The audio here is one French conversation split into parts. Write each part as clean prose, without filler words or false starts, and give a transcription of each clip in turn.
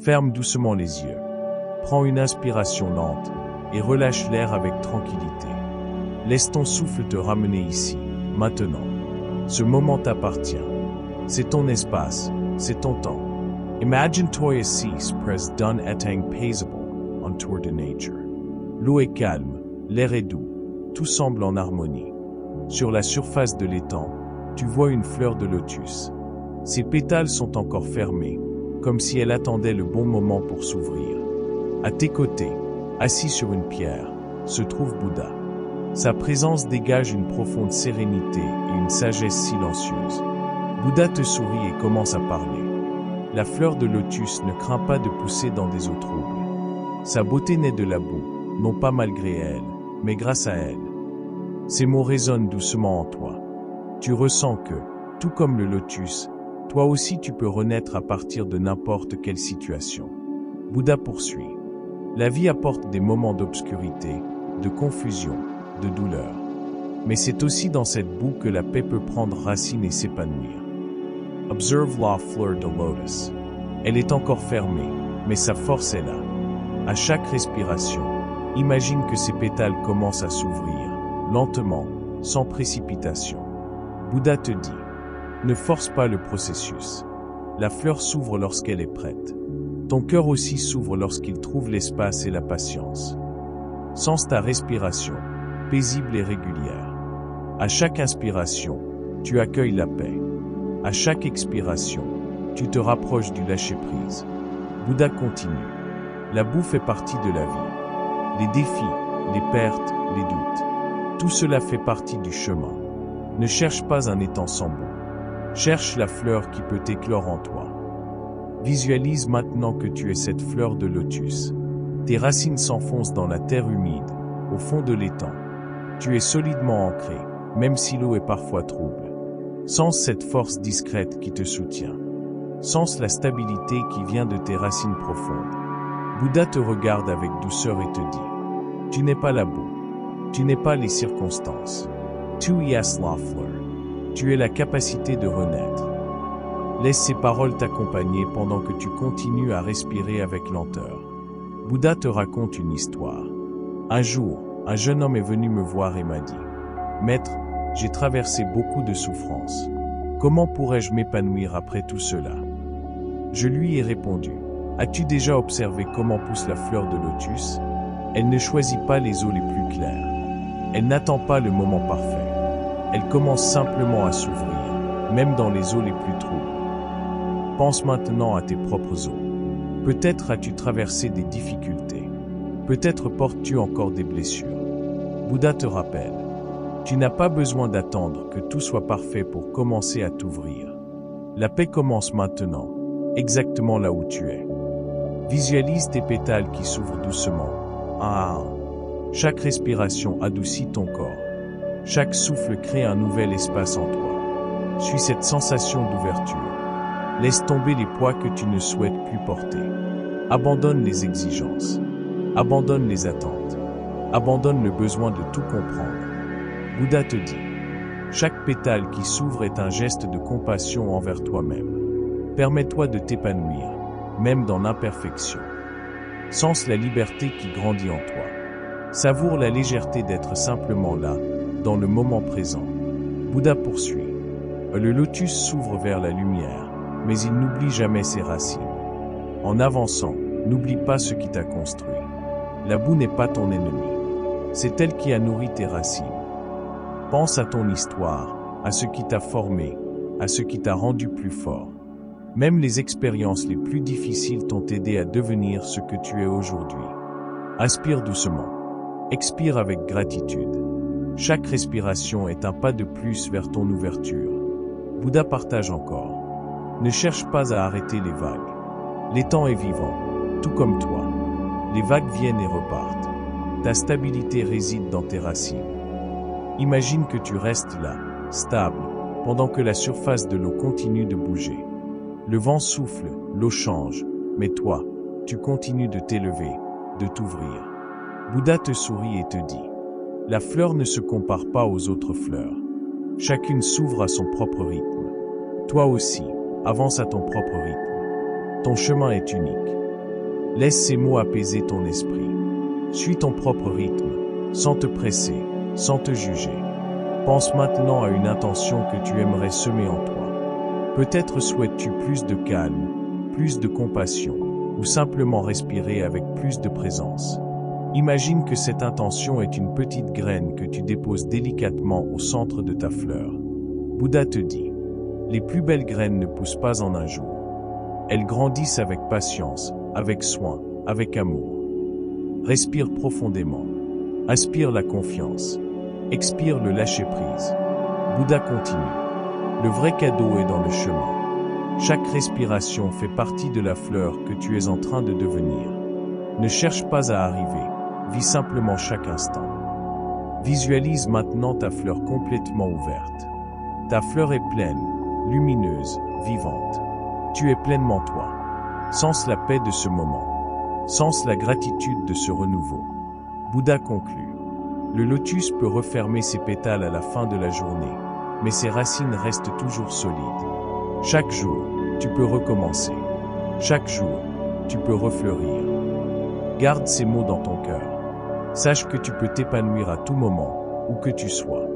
Ferme doucement les yeux. Prends une inspiration lente et relâche l'air avec tranquillité. Laisse ton souffle te ramener ici, maintenant. Ce moment t'appartient. C'est ton espace, c'est ton temps. Imagine toi cease pres done etang paisible on tour de nature. L'eau est calme, l'air est doux, tout semble en harmonie. Sur la surface de l'étang, tu vois une fleur de lotus. Ses pétales sont encore fermés, comme si elle attendait le bon moment pour s'ouvrir. À tes côtés, assis sur une pierre, se trouve Bouddha. Sa présence dégage une profonde sérénité et une sagesse silencieuse. Bouddha te sourit et commence à parler. La fleur de lotus ne craint pas de pousser dans des eaux troubles. Sa beauté naît de la boue, non pas malgré elle, mais grâce à elle. Ces mots résonnent doucement en toi. Tu ressens que, tout comme le lotus, toi aussi tu peux renaître à partir de n'importe quelle situation. Bouddha poursuit. La vie apporte des moments d'obscurité, de confusion, de douleur. Mais c'est aussi dans cette boue que la paix peut prendre racine et s'épanouir. Observe la fleur de lotus. Elle est encore fermée, mais sa force est là. À chaque respiration, imagine que ses pétales commencent à s'ouvrir, lentement, sans précipitation. Bouddha te dit, ne force pas le processus. La fleur s'ouvre lorsqu'elle est prête. Ton cœur aussi s'ouvre lorsqu'il trouve l'espace et la patience. Sens ta respiration, paisible et régulière. À chaque inspiration, tu accueilles la paix. À chaque expiration, tu te rapproches du lâcher-prise. Bouddha continue. La boue fait partie de la vie. Les défis, les pertes, les doutes. Tout cela fait partie du chemin. Ne cherche pas un étang sans boue. Cherche la fleur qui peut éclore en toi. Visualise maintenant que tu es cette fleur de lotus. Tes racines s'enfoncent dans la terre humide, au fond de l'étang. Tu es solidement ancré, même si l'eau est parfois trouble. Sens cette force discrète qui te soutient. Sens la stabilité qui vient de tes racines profondes. Bouddha te regarde avec douceur et te dit, tu n'es pas la boue. Tu n'es pas les circonstances. Tu es la fleur. Tu es la capacité de renaître. Laisse ces paroles t'accompagner pendant que tu continues à respirer avec lenteur. Bouddha te raconte une histoire. Un jour, un jeune homme est venu me voir et m'a dit, « Maître, j'ai traversé beaucoup de souffrances. Comment pourrais-je m'épanouir après tout cela ?» Je lui ai répondu, « As-tu déjà observé comment pousse la fleur de lotus ? Elle ne choisit pas les eaux les plus claires. Elle n'attend pas le moment parfait. Elle commence simplement à s'ouvrir, même dans les eaux les plus troubles. Pense maintenant à tes propres eaux. Peut-être as-tu traversé des difficultés. Peut-être portes-tu encore des blessures. Bouddha te rappelle, tu n'as pas besoin d'attendre que tout soit parfait pour commencer à t'ouvrir. La paix commence maintenant, exactement là où tu es. Visualise tes pétales qui s'ouvrent doucement, un à un. Chaque respiration adoucit ton corps. Chaque souffle crée un nouvel espace en toi. Suis cette sensation d'ouverture. Laisse tomber les poids que tu ne souhaites plus porter. Abandonne les exigences. Abandonne les attentes. Abandonne le besoin de tout comprendre. Bouddha te dit, chaque pétale qui s'ouvre est un geste de compassion envers toi-même. Permets-toi de t'épanouir, même dans l'imperfection. Sens la liberté qui grandit en toi. Savoure la légèreté d'être simplement là, dans le moment présent. Bouddha poursuit. Le lotus s'ouvre vers la lumière, mais il n'oublie jamais ses racines. En avançant, n'oublie pas ce qui t'a construit. La boue n'est pas ton ennemi. C'est elle qui a nourri tes racines. Pense à ton histoire, à ce qui t'a formé, à ce qui t'a rendu plus fort. Même les expériences les plus difficiles t'ont aidé à devenir ce que tu es aujourd'hui. Inspire doucement. Expire avec gratitude. Chaque respiration est un pas de plus vers ton ouverture. Bouddha partage encore. Ne cherche pas à arrêter les vagues. L'étang est vivant, tout comme toi. Les vagues viennent et repartent. Ta stabilité réside dans tes racines. Imagine que tu restes là, stable, pendant que la surface de l'eau continue de bouger. Le vent souffle, l'eau change, mais toi, tu continues de t'élever, de t'ouvrir. Bouddha te sourit et te dit, la fleur ne se compare pas aux autres fleurs. Chacune s'ouvre à son propre rythme. Toi aussi, avance à ton propre rythme. Ton chemin est unique. Laisse ces mots apaiser ton esprit. Suis ton propre rythme, sans te presser, sans te juger. Pense maintenant à une intention que tu aimerais semer en toi. Peut-être souhaites-tu plus de calme, plus de compassion, ou simplement respirer avec plus de présence. Imagine que cette intention est une petite graine que tu déposes délicatement au centre de ta fleur. Bouddha te dit, les plus belles graines ne poussent pas en un jour. Elles grandissent avec patience, avec soin, avec amour. Respire profondément. Aspire la confiance. Expire le lâcher-prise. Bouddha continue. Le vrai cadeau est dans le chemin. Chaque respiration fait partie de la fleur que tu es en train de devenir. Ne cherche pas à arriver. Vis simplement chaque instant. Visualise maintenant ta fleur complètement ouverte. Ta fleur est pleine, lumineuse, vivante. Tu es pleinement toi. Sens la paix de ce moment. Sens la gratitude de ce renouveau. Bouddha conclut. Le lotus peut refermer ses pétales à la fin de la journée, mais ses racines restent toujours solides. Chaque jour, tu peux recommencer. Chaque jour, tu peux refleurir. Garde ces mots dans ton cœur. Sache que tu peux t'épanouir à tout moment, où que tu sois.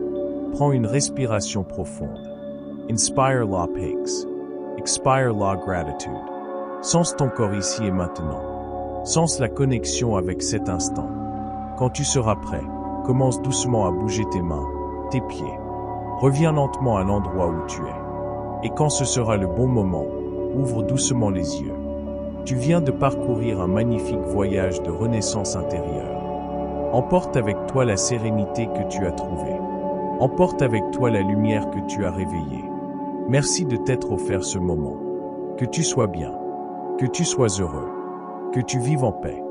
Prends une respiration profonde. Inspire la peace. Expire la gratitude. Sens ton corps ici et maintenant. Sens la connexion avec cet instant. Quand tu seras prêt, commence doucement à bouger tes mains, tes pieds. Reviens lentement à l'endroit où tu es. Et quand ce sera le bon moment, ouvre doucement les yeux. Tu viens de parcourir un magnifique voyage de renaissance intérieure. Emporte avec toi la sérénité que tu as trouvée. Emporte avec toi la lumière que tu as réveillée. Merci de t'être offert ce moment. Que tu sois bien. Que tu sois heureux. Que tu vives en paix.